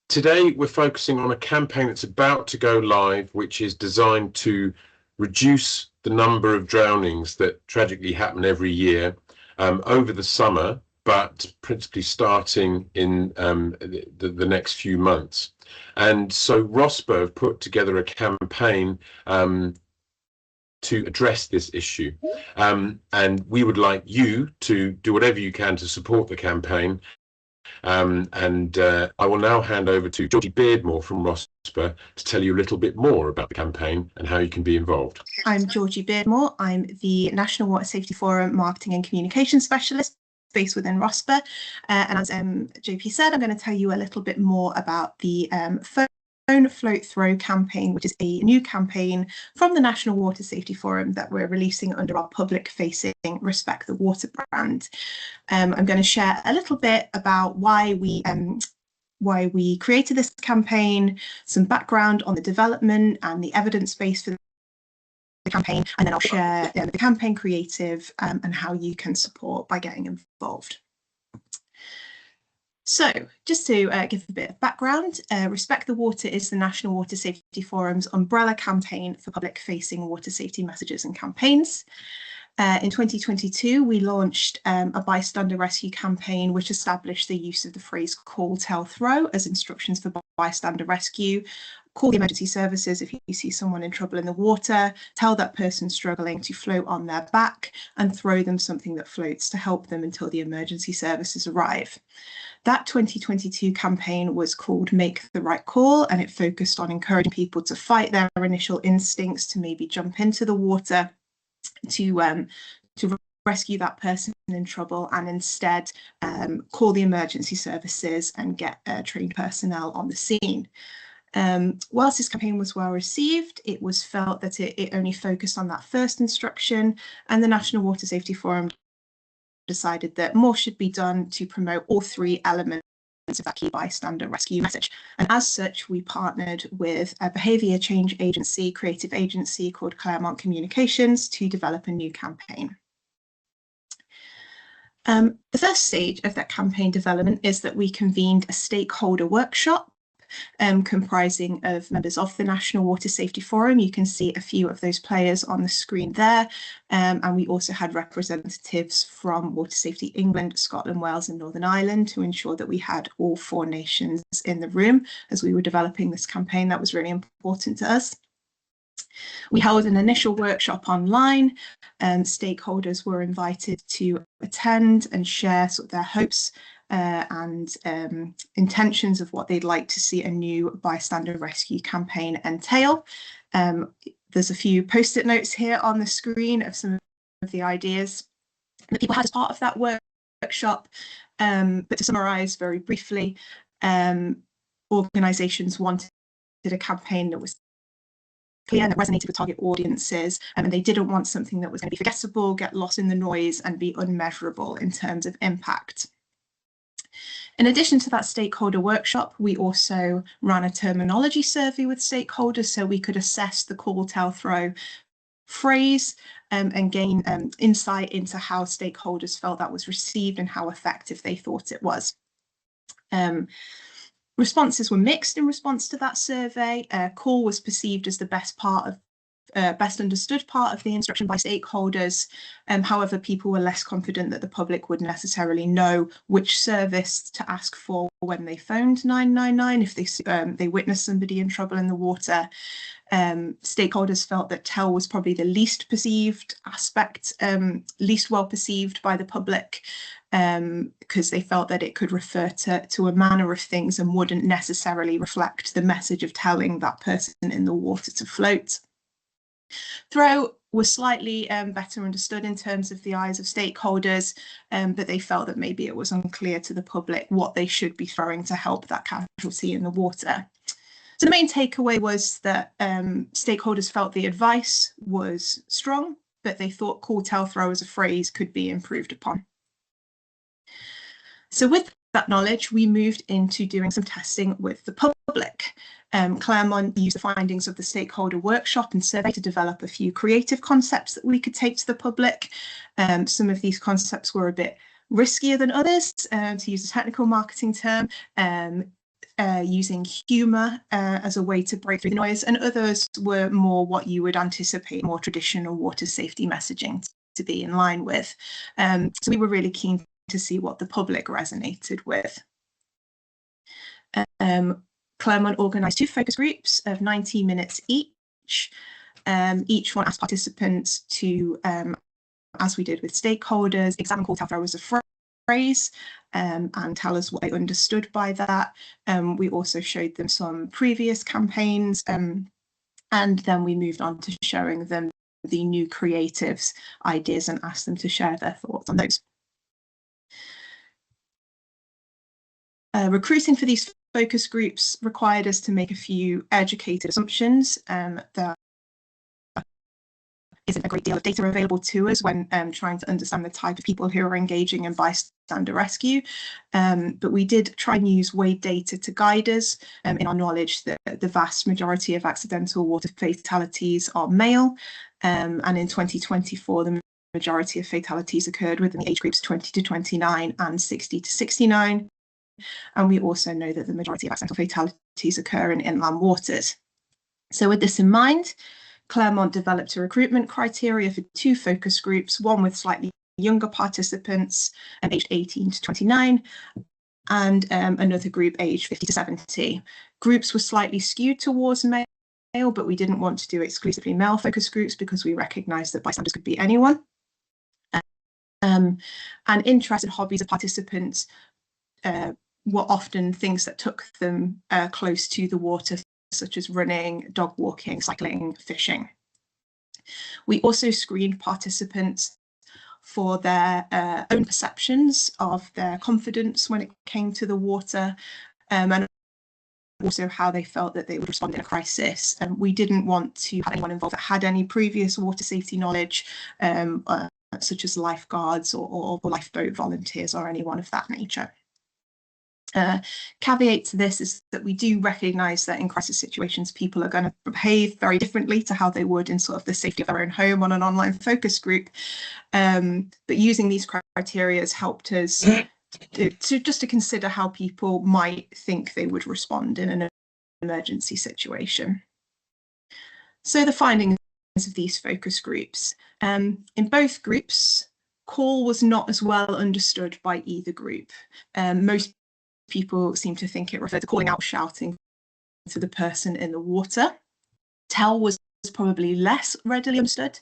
Today, we're focusing on a campaign that's about to go live, which is designed to reduce the number of drownings that tragically happen every year over the summer, but principally starting in the next few months. And so RoSPA have put together a campaign to address this issue. And we would like you to do whatever you can to support the campaign. I will now hand over to Georgie Beardmore from RoSPA to tell you a little bit more about the campaign and how you can be involved. I'm Georgie Beardmore. I'm the National Water Safety Forum Marketing and Communication Specialist based within RoSPA. And as JP said, I'm going to tell you a little bit more about the Phone Float Throw campaign, which is a new campaign from the National Water Safety Forum that we're releasing under our public-facing Respect the Water brand. I'm going to share a little bit about why we created this campaign, some background on the development and the evidence base for the campaign, and then I'll share the campaign creative and how you can support by getting involved. So just to give a bit of background, Respect the Water is the National Water Safety Forum's umbrella campaign for public-facing water safety messages and campaigns. In 2022, we launched a bystander rescue campaign which established the use of the phrase call, tell, throw as instructions for bystander rescue. Call the emergency services if you see someone in trouble in the water, tell that person struggling to float on their back, and throw them something that floats to help them until the emergency services arrive. That 2022 campaign was called Make the Right Call, and it focused on encouraging people to fight their initial instincts to maybe jump into the water to rescue that person in trouble, and instead call the emergency services and get trained personnel on the scene. Whilst this campaign was well received, it was felt that it only focused on that first instruction, and the National Water Safety Forum decided that more should be done to promote all three elements of that key bystander rescue message. And as such, we partnered with a behaviour change agency, creative agency called Claremont Communications to develop a new campaign. The first stage of that campaign development is that we convened a stakeholder workshop comprising of members of the National Water Safety Forum. You can see a few of those players on the screen there, and we also had representatives from Water Safety England, Scotland, Wales and Northern Ireland to ensure that we had all 4 nations in the room as we were developing this campaign. That was really important to us. We held an initial workshop online, and stakeholders were invited to attend and share sort of their hopes and intentions of what they'd like to see a new bystander rescue campaign entail. There's a few post-it notes here on the screen of some of the ideas that people had as part of that workshop. But to summarise very briefly, organisations wanted a campaign that was clear and that resonated with target audiences, and they didn't want something that was going to be forgettable, get lost in the noise and be unmeasurable in terms of impact. In addition to that stakeholder workshop, we also ran a terminology survey with stakeholders so we could assess the call, tell, throw phrase and gain insight into how stakeholders felt that was received and how effective they thought it was. Responses were mixed in response to that survey. Call was perceived as the best understood part of the instruction by stakeholders. However, people were less confident that the public would necessarily know which service to ask for when they phoned 999 if they witnessed somebody in trouble in the water. Stakeholders felt that tell was probably the least perceived aspect, least well perceived by the public, because they felt that it could refer to a manner of things and wouldn't necessarily reflect the message of telling that person in the water to float. Throw was slightly better understood in terms of the eyes of stakeholders, but they felt that maybe it was unclear to the public what they should be throwing to help that casualty in the water. So the main takeaway was that stakeholders felt the advice was strong, but they thought call, tell, throw as a phrase could be improved upon. So with that knowledge, we moved into doing some testing with the public. Claremont used the findings of the stakeholder workshop and survey to develop a few creative concepts that we could take to the public. Some of these concepts were a bit riskier than others, to use a technical marketing term. using humour as a way to break through the noise, and others were more what you would anticipate more traditional water safety messaging to be in line with. So we were really keen to see what the public resonated with. Claremont organised 2 focus groups of 90 minutes each. Each one asked participants to, as we did with stakeholders, examine call tell throw as a phrase and tell us what they understood by that. We also showed them some previous campaigns, and then we moved on to showing them the new creatives ideas and asked them to share their thoughts on those. Recruiting for these focus groups required us to make a few educated assumptions. There isn't a great deal of data available to us when trying to understand the type of people who are engaging in bystander rescue, but we did try and use weighed data to guide us in our knowledge that the vast majority of accidental water fatalities are male, and in 2024 the majority of fatalities occurred within the age groups 20 to 29 and 60 to 69. And we also know that the majority of accidental fatalities occur in inland waters. So with this in mind, Claremont developed a recruitment criteria for 2 focus groups, one with slightly younger participants aged 18 to 29, and another group aged 50 to 70. Groups were slightly skewed towards male, but we didn't want to do exclusively male focus groups because we recognised that bystanders could be anyone. And interest and hobbies of participants were often things that took them close to the water, such as running, dog walking, cycling, fishing. We also screened participants for their own perceptions of their confidence when it came to the water, and also how they felt that they would respond in a crisis. We didn't want to have anyone involved that had any previous water safety knowledge, such as lifeguards or lifeboat volunteers or anyone of that nature. Caveat to this is that we do recognise that in crisis situations people are going to behave very differently to how they would in sort of the safety of their own home on an online focus group, but using these criteria has helped us to consider how people might think they would respond in an emergency situation. So the findings of these focus groups. In both groups, call was not as well understood by either group. Most people seem to think it referred to calling out, shouting to the person in the water. Tell was probably less readily understood.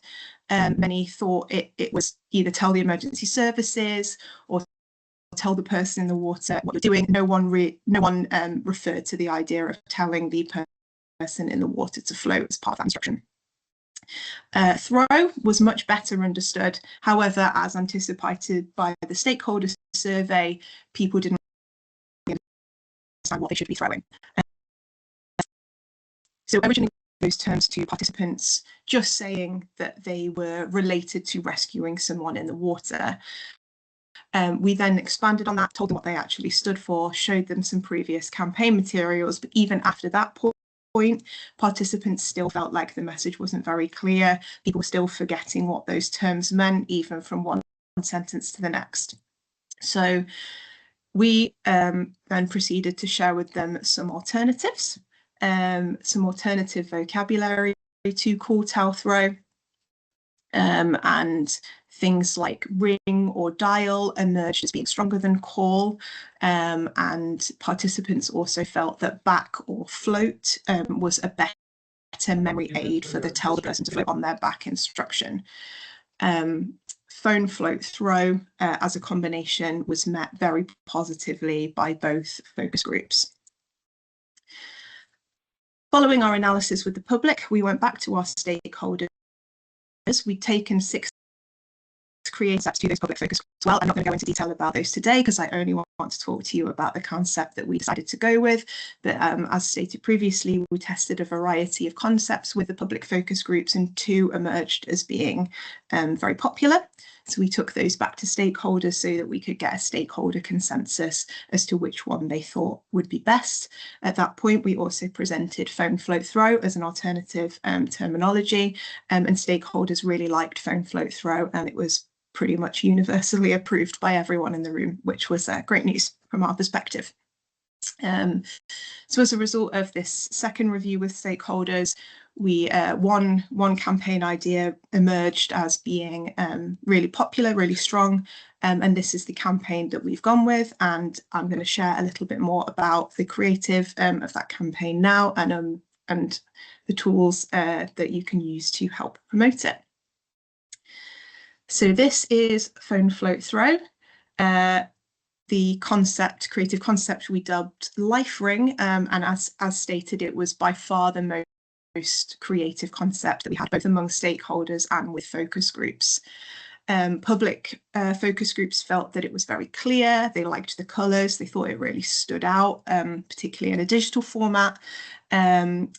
Many thought it was either tell the emergency services or tell the person in the water what you're doing. No one referred to the idea of telling the person in the water to float as part of that instruction. Throw was much better understood. However, as anticipated by the stakeholder survey, people didn't understand what they should be throwing. So originally those terms to participants just saying that they were related to rescuing someone in the water. We then expanded on that, told them what they actually stood for, showed them some previous campaign materials, but even after that point, participants still felt like the message wasn't very clear. People were still forgetting what those terms meant, even from one sentence to the next. So we then proceeded to share with them some alternatives, some alternative vocabulary to call, tell, throw, and things like ring or dial emerged as being stronger than call, and participants also felt that back or float was a better memory aid for the tell the person to float on their back instruction. Phone, float, throw as a combination was met very positively by both focus groups. Following our analysis with the public, we went back to our stakeholders. We'd taken 6 creative steps to those public focus groups as well. I'm not going to go into detail about those today because I only want to talk to you about the concept that we decided to go with. But as stated previously, we tested a variety of concepts with the public focus groups, and 2 emerged as being very popular. So we took those back to stakeholders so that we could get a stakeholder consensus as to which one they thought would be best. At that point, we also presented phone, float, throw as an alternative terminology, and stakeholders really liked phone, float, throw, and it was pretty much universally approved by everyone in the room, which was great news from our perspective. So as a result of this second review with stakeholders, we one campaign idea emerged as being really popular, really strong, and this is the campaign that we've gone with, and I'm going to share a little bit more about the creative of that campaign now, and the tools that you can use to help promote it. So this is Phone Float Throw. The creative concept we dubbed Life Ring, and as stated, it was by far the most creative concept that we had, both among stakeholders and with focus groups. Public focus groups felt that it was very clear, they liked the colours, they thought it really stood out, particularly in a digital format. And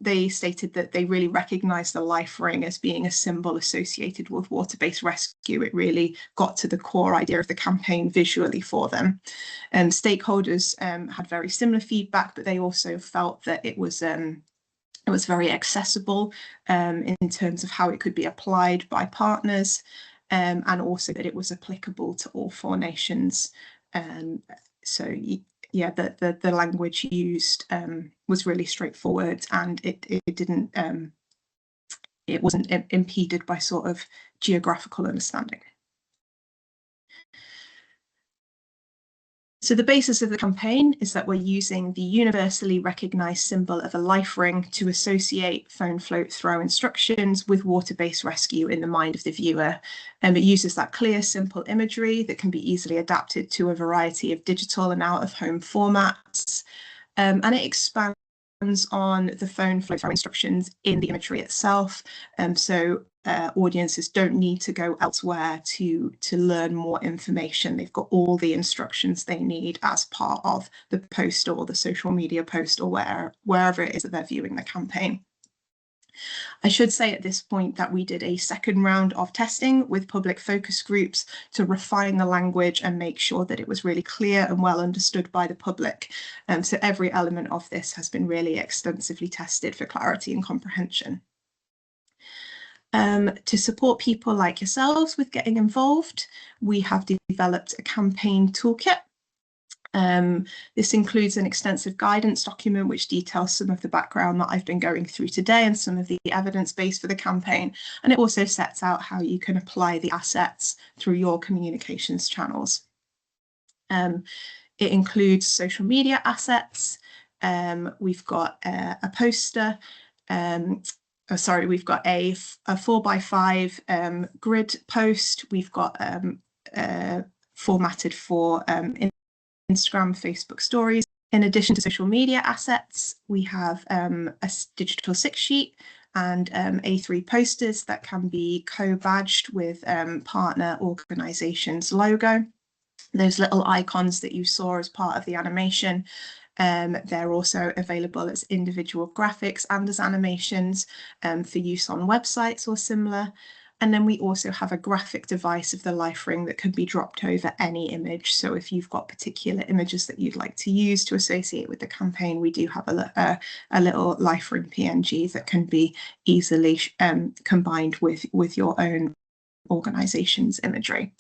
they stated that they really recognised the life ring as being a symbol associated with water-based rescue. It really got to the core idea of the campaign visually for them. Stakeholders had very similar feedback, but they also felt that it was very accessible in terms of how it could be applied by partners, and also that it was applicable to all 4 nations. So yeah, the language used was really straightforward, and it wasn't impeded by sort of geographical understanding. So the basis of the campaign is that we're using the universally recognised symbol of a life ring to associate phone float throw instructions with water-based rescue in the mind of the viewer. It uses that clear, simple imagery that can be easily adapted to a variety of digital and out-of-home formats, and it expands on the phone float throw instructions in the imagery itself. So audiences don't need to go elsewhere to learn more information. They've got all the instructions they need as part of the post or the social media post or wherever it is that they're viewing the campaign. I should say at this point that we did a second round of testing with public focus groups to refine the language and make sure that it was really clear and well understood by the public. So every element of this has been really extensively tested for clarity and comprehension. To support people like yourselves with getting involved, we have developed a campaign toolkit. This includes an extensive guidance document which details some of the background that I've been going through today and some of the evidence base for the campaign, and it also sets out how you can apply the assets through your communications channels. It includes social media assets. We've got a poster. We've got a 4x5 grid post. We've got formatted for Instagram, Facebook stories. In addition to social media assets, we have a digital 6-sheet and A3 posters that can be co-badged with partner organisations' logo. Those little icons that you saw as part of the animation, they're also available as individual graphics and as animations for use on websites or similar. And then we also have a graphic device of the life ring that can be dropped over any image. So if you've got particular images that you'd like to use to associate with the campaign, we do have a little life ring PNG that can be easily combined with your own organisation's imagery.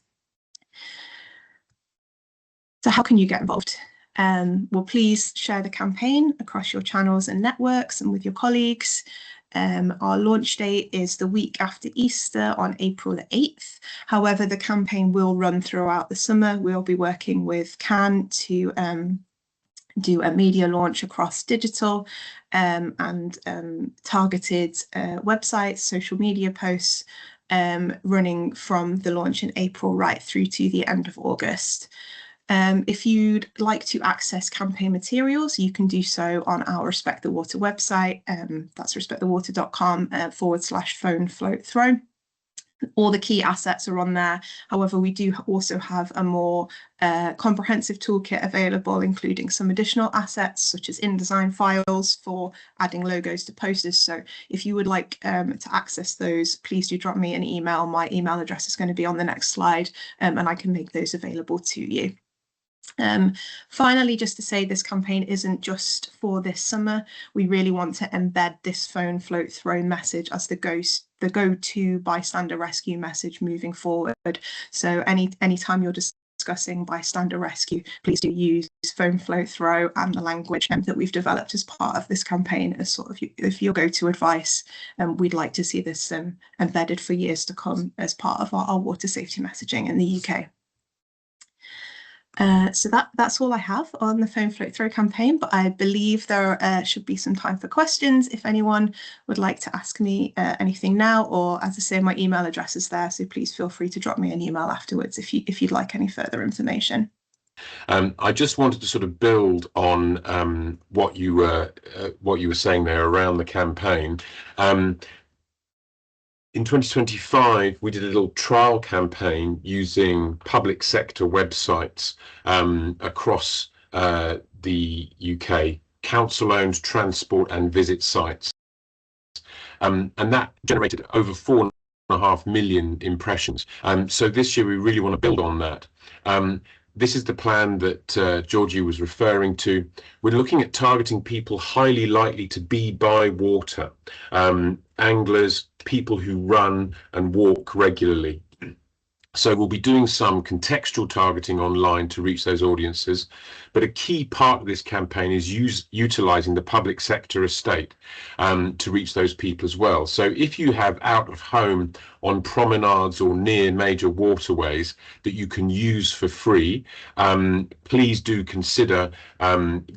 So how can you get involved? Well, please share the campaign across your channels and networks and with your colleagues. Our launch date is the week after Easter on April the 8th. However, the campaign will run throughout the summer. We'll be working with CAN to do a media launch across digital and targeted websites, social media posts, running from the launch in April right through to the end of August. If you'd like to access campaign materials, you can do so on our Respect the Water website. That's respectthewater.com/phone float throw. All the key assets are on there. However, we do also have a more comprehensive toolkit available, including some additional assets such as InDesign files for adding logos to posters. So if you would like to access those, please do drop me an email. My email address is going to be on the next slide, and I can make those available to you. Finally, just to say, this campaign isn't just for this summer. We really want to embed this phone float throw message as the go-to bystander rescue message moving forward. So anytime you're discussing bystander rescue, please do use foam flow throw and the language that we've developed as part of this campaign as sort of if your go-to advice. We'd like to see this embedded for years to come as part of our water safety messaging in the UK. So that's all I have on the foam float throw campaign, but I believe there should be some time for questions if anyone would like to ask me anything now, or as I say, my email address is there, so please feel free to drop me an email afterwards if you'd like any further information. I just wanted to sort of build on what you were saying there around the campaign. In 2025, we did a little trial campaign using public sector websites across the UK, council-owned transport and visit sites. And that generated over 4.5 million impressions. So this year, we really want to build on that. This is the plan that Georgie was referring to. We're looking at targeting people highly likely to be by water, anglers, people who run and walk regularly. So we'll be doing some contextual targeting online to reach those audiences, but a key part of this campaign is utilising the public sector estate to reach those people as well. So if you have out of home on promenades or near major waterways that you can use for free, please do consider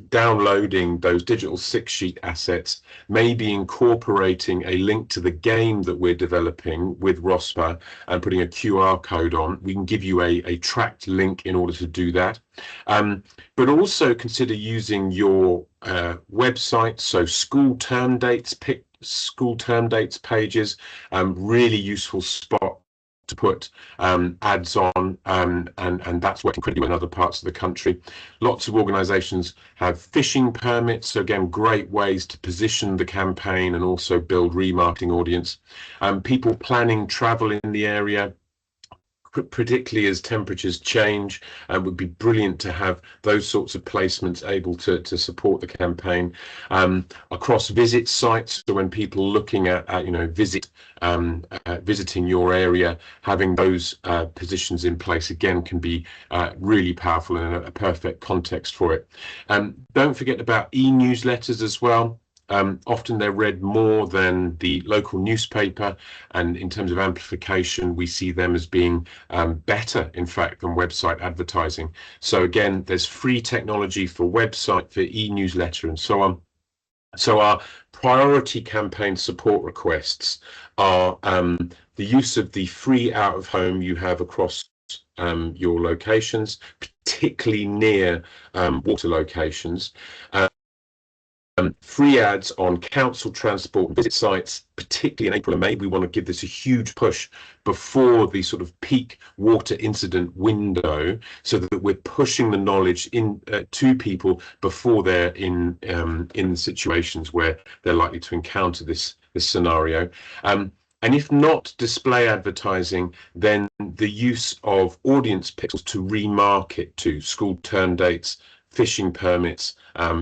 downloading those digital 6-sheet assets, maybe incorporating a link to the game that we're developing with RoSPA and putting a QR code on. We can give you a tracked link in order to do that. But also consider using your website, so school term dates pages, really useful spot to put ads on, and that's working incredibly well in other parts of the country. Lots of organisations have fishing permits, so again, great ways to position the campaign and also build remarketing audience. People planning travel in the area, particularly as temperatures change, would be brilliant to have those sorts of placements able to support the campaign. Across visit sites, so when people are looking at visiting your area, having those positions in place again can be really powerful and a perfect context for it. Don't forget about e-newsletters as well. Often they're read more than the local newspaper, and in terms of amplification, we see them as being better, in fact, than website advertising. So again, there's free technology for website, for e-newsletter, and so on. So our priority campaign support requests are the use of the free out of home you have across your locations, particularly near water locations. Free ads on council transport visit sites, particularly in April and May. We want to give this a huge push before the sort of peak water incident window, so that we're pushing the knowledge in to people before they're in situations where they're likely to encounter this scenario. And if not display advertising, then the use of audience pixels to remarket to school term dates, fishing permits,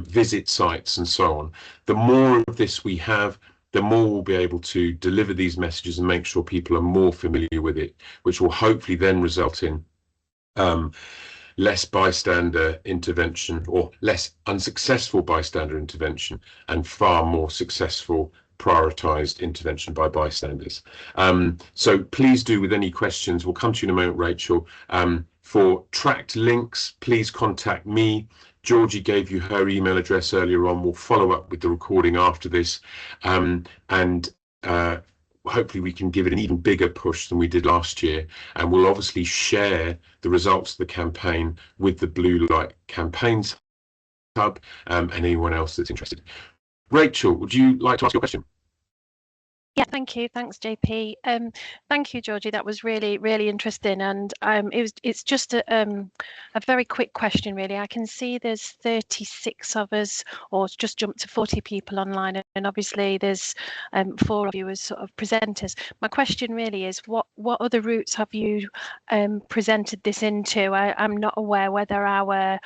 visit sites, and so on. The more of this we have, the more we'll be able to deliver these messages and make sure people are more familiar with it, which will hopefully then result in less bystander intervention, or less unsuccessful bystander intervention, and far more successful prioritised intervention by bystanders. So please do, with any questions, we'll come to you in a moment, Rachel. For tracked links, please contact me. Georgie gave you her email address earlier on. We'll follow up with the recording after this, and hopefully we can give it an even bigger push than we did last year. And we'll obviously share the results of the campaign with the Blue Light Campaigns Hub and anyone else that's interested. Rachel, would you like to ask your question? Yeah, thank you. Thanks, JP. Thank you, Georgie. That was really, really interesting. And it's just a very quick question, really. I can see there's 36 of us, or it's just jumped to 40 people online, and obviously there's 4 of you as sort of presenters. My question really is, what other routes have you presented this into? I'm not aware whether our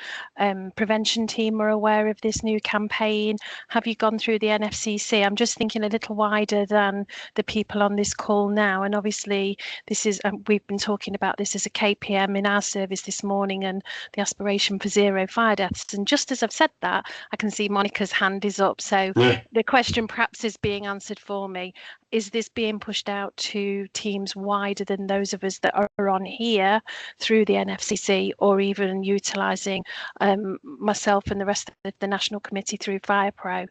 prevention team are aware of this new campaign. Have you gone through the NFCC? I'm just thinking a little wider than than the people on this call now. And obviously this is, we've been talking about this as a KPM in our service this morning, and the aspiration for 0 fire deaths. And just as I've said that, I can see Monica's hand is up. So the question perhaps is being answered for me. Is this being pushed out to teams wider than those of us that are on here through the NFCC, or even utilising myself and the rest of the National Committee through FirePro?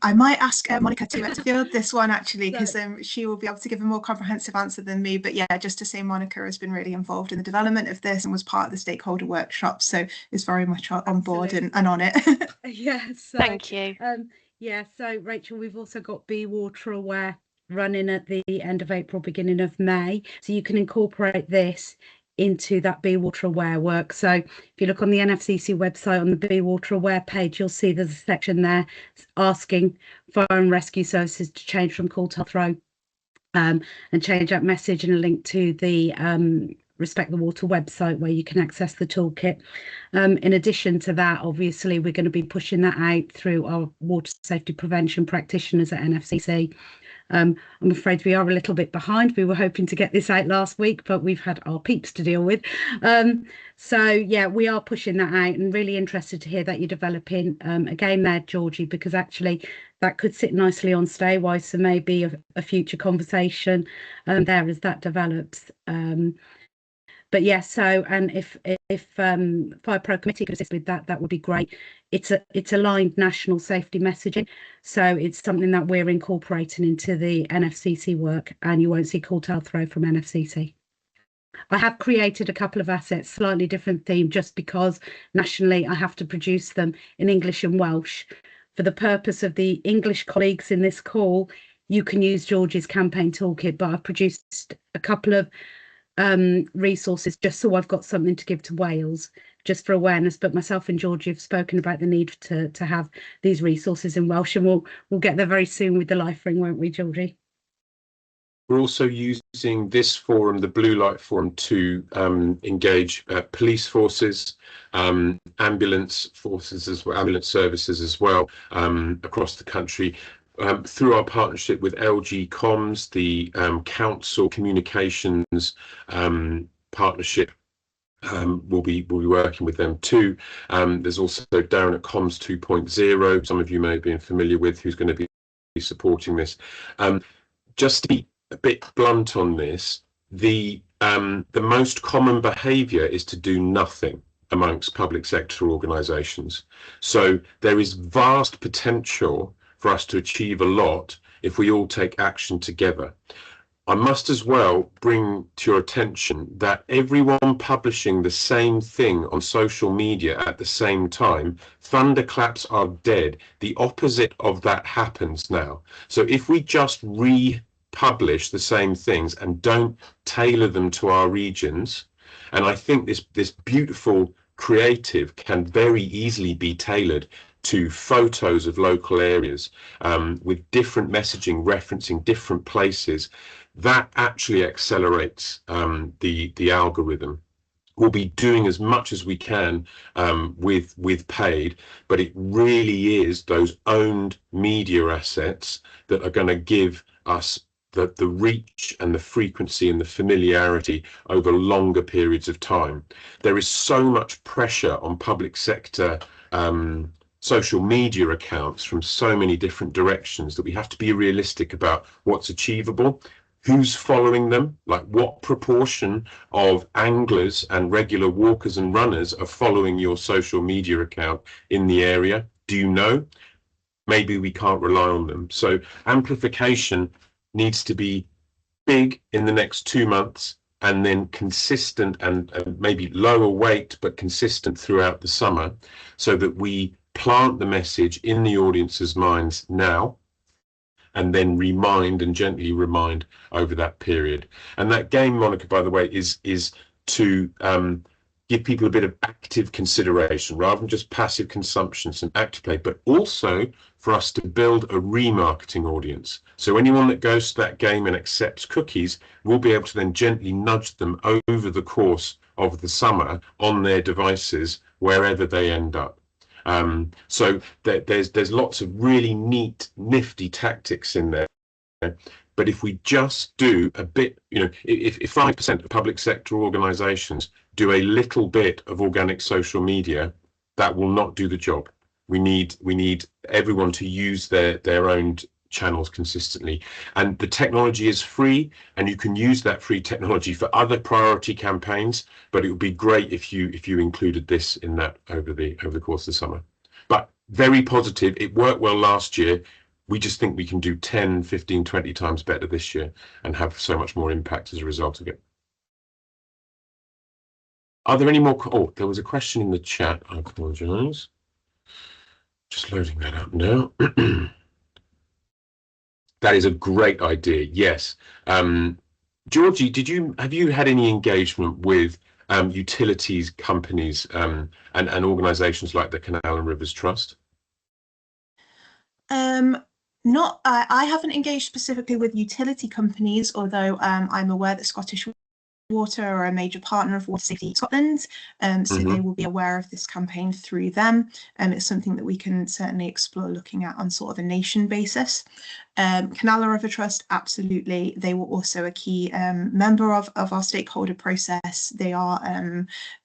I might ask Monica to field this one, actually, because she will be able to give a more comprehensive answer than me. But yeah, just to say, Monica has been really involved in the development of this and was part of the stakeholder workshop, so is very much on board and on it. Yes, thank you. Yeah, so Rachel, we've also got Be Water Aware running at the end of April, beginning of May, so you can incorporate this into that Be Water Aware work. So if you look on the NFCC website on the Be Water Aware page, you'll see there's a section there asking fire and rescue services to change from call to throw, and change that message, and a link to the Respect the Water website where you can access the toolkit. In addition to that, obviously we're going to be pushing that out through our water safety prevention practitioners at NFCC. I'm afraid we are a little bit behind. We were hoping to get this out last week, but we've had our peeps to deal with. So yeah, we are pushing that out, and really interested to hear that you're developing again there, Georgie, because actually that could sit nicely on Staywise, so maybe a future conversation there as that develops. But yes, so, and if FirePro committee could assist with that, that would be great. It's aligned national safety messaging, so it's something that we're incorporating into the NFCC work, and you won't see call to throw from NFCC. I have created a couple of assets, slightly different theme, just because nationally I have to produce them in English and Welsh. For the purpose of the English colleagues in this call, you can use Georgie's campaign toolkit, but I've produced a couple of resources just so I've got something to give to Wales, just for awareness. But myself and Georgie have spoken about the need to have these resources in Welsh, and we'll get there very soon with the life ring, won't we, Georgie? We're also using this forum, the Blue Light Forum, to engage police forces, ambulance forces as well, ambulance services as well, across the country. Through our partnership with LG Comms, the council communications partnership, we'll be working with them too. There's also Darren at Comms 2.0, some of you may have been familiar with, who's going to be supporting this. Just to be a bit blunt on this, the most common behaviour is to do nothing amongst public sector organisations. So there is vast potential for us to achieve a lot if we all take action together. I must as well bring to your attention that everyone publishing the same thing on social media at the same time, thunderclaps are dead. The opposite of that happens now. So if we just republish the same things and don't tailor them to our regions, and I think this beautiful creative can very easily be tailored to photos of local areas, with different messaging referencing different places, that actually accelerates the algorithm. We'll be doing as much as we can with paid, but it really is those owned media assets that are going to give us the reach and the frequency and the familiarity over longer periods of time. There is so much pressure on public sector social media accounts from so many different directions that we have to be realistic about what's achievable, who's following them, like what proportion of anglers and regular walkers and runners are following your social media account in the area. Do you know? Maybe we can't rely on them. So amplification needs to be big in the next 2 months, and then consistent and maybe lower weight but consistent throughout the summer, so that we plant the message in the audience's minds now, and then remind and gently remind over that period. And that game, Monica, by the way, is to give people a bit of active consideration rather than just passive consumption, some active play, but also for us to build a remarketing audience. So anyone that goes to that game and accepts cookies, we'll be able to then gently nudge them over the course of the summer on their devices, wherever they end up. So there's lots of really neat, nifty tactics in there. But if we just do a bit, if 5% of public sector organisations do a little bit of organic social media, that will not do the job. We need everyone to use their own channels consistently, and the technology is free, and you can use that free technology for other priority campaigns. But it would be great if you included this in that over the course of the summer. But very positive. It worked well last year. We just think we can do 10, 15, 20 times better this year and have so much more impact as a result of it. Are there any more? Oh, there was a question in the chat. I apologise. Just loading that up now. That is a great idea. Yes. Georgie, have you had any engagement with utilities companies and organisations like the Canal and Rivers Trust? I haven't engaged specifically with utility companies, although I'm aware that Scottish Water are a major partner of Water Safety Scotland, so they will be aware of this campaign through them. It's something that we can certainly explore looking at on sort of a nation basis. Canal and River Trust, absolutely. They were also a key member of our stakeholder process. They are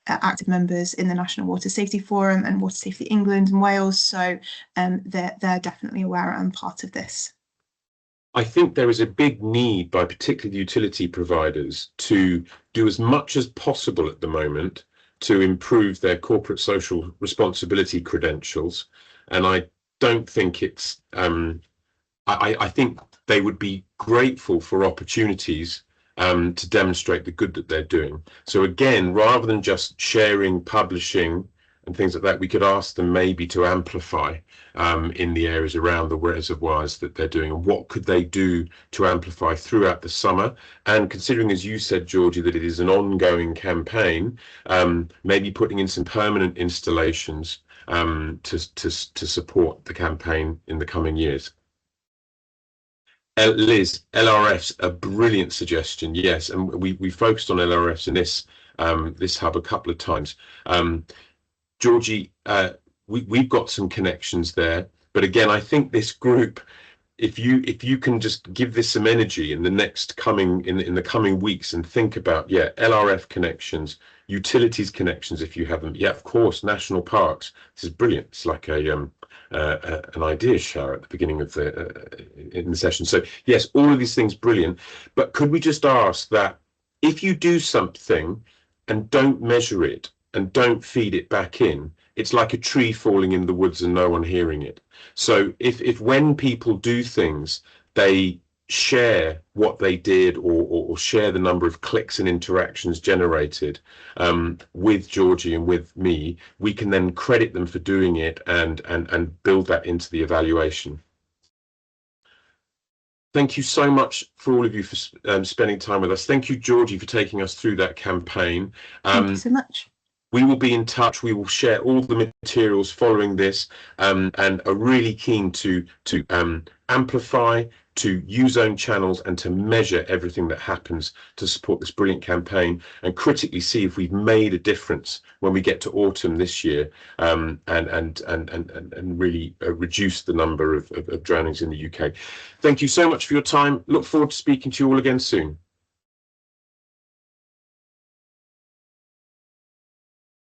active members in the National Water Safety Forum and Water Safety England and Wales, so they're definitely aware and part of this. I think there is a big need by particularly utility providers to do as much as possible at the moment to improve their corporate social responsibility credentials. And I don't think it's, I think they would be grateful for opportunities to demonstrate the good that they're doing. So again, rather than just sharing, publishing, and things like that, we could ask them maybe to amplify in the areas around the reservoirs that they're doing, and what could they do to amplify throughout the summer. And considering, as you said, Georgie, that it is an ongoing campaign, maybe putting in some permanent installations to support the campaign in the coming years. Liz, LRF's a brilliant suggestion, yes, and we focused on LRFs in this hub a couple of times. Georgie, we've got some connections there, but again, I think this group, if you can just give this some energy in the next in the coming weeks and think about, LRF connections, utilities connections if you have them, of course, national parks. This is brilliant. It's like an idea shower at the beginning of in the session. So yes, all of these things brilliant, but could we just ask that if you do something and don't measure it and don't feed it back in, it's like a tree falling in the woods and no one hearing it. So if when people do things, they share what they did or share the number of clicks and interactions generated with Georgie and with me, we can then credit them for doing it and build that into the evaluation. Thank you so much for all of you for spending time with us. Thank you, Georgie, for taking us through that campaign. Thank you so much. We will be in touch. We will share all the materials following this, and are really keen to amplify, to use own channels, and to measure everything that happens to support this brilliant campaign, and critically see if we've made a difference when we get to autumn this year, and really reduce the number of drownings in the UK. Thank you so much for your time. Look forward to speaking to you all again soon.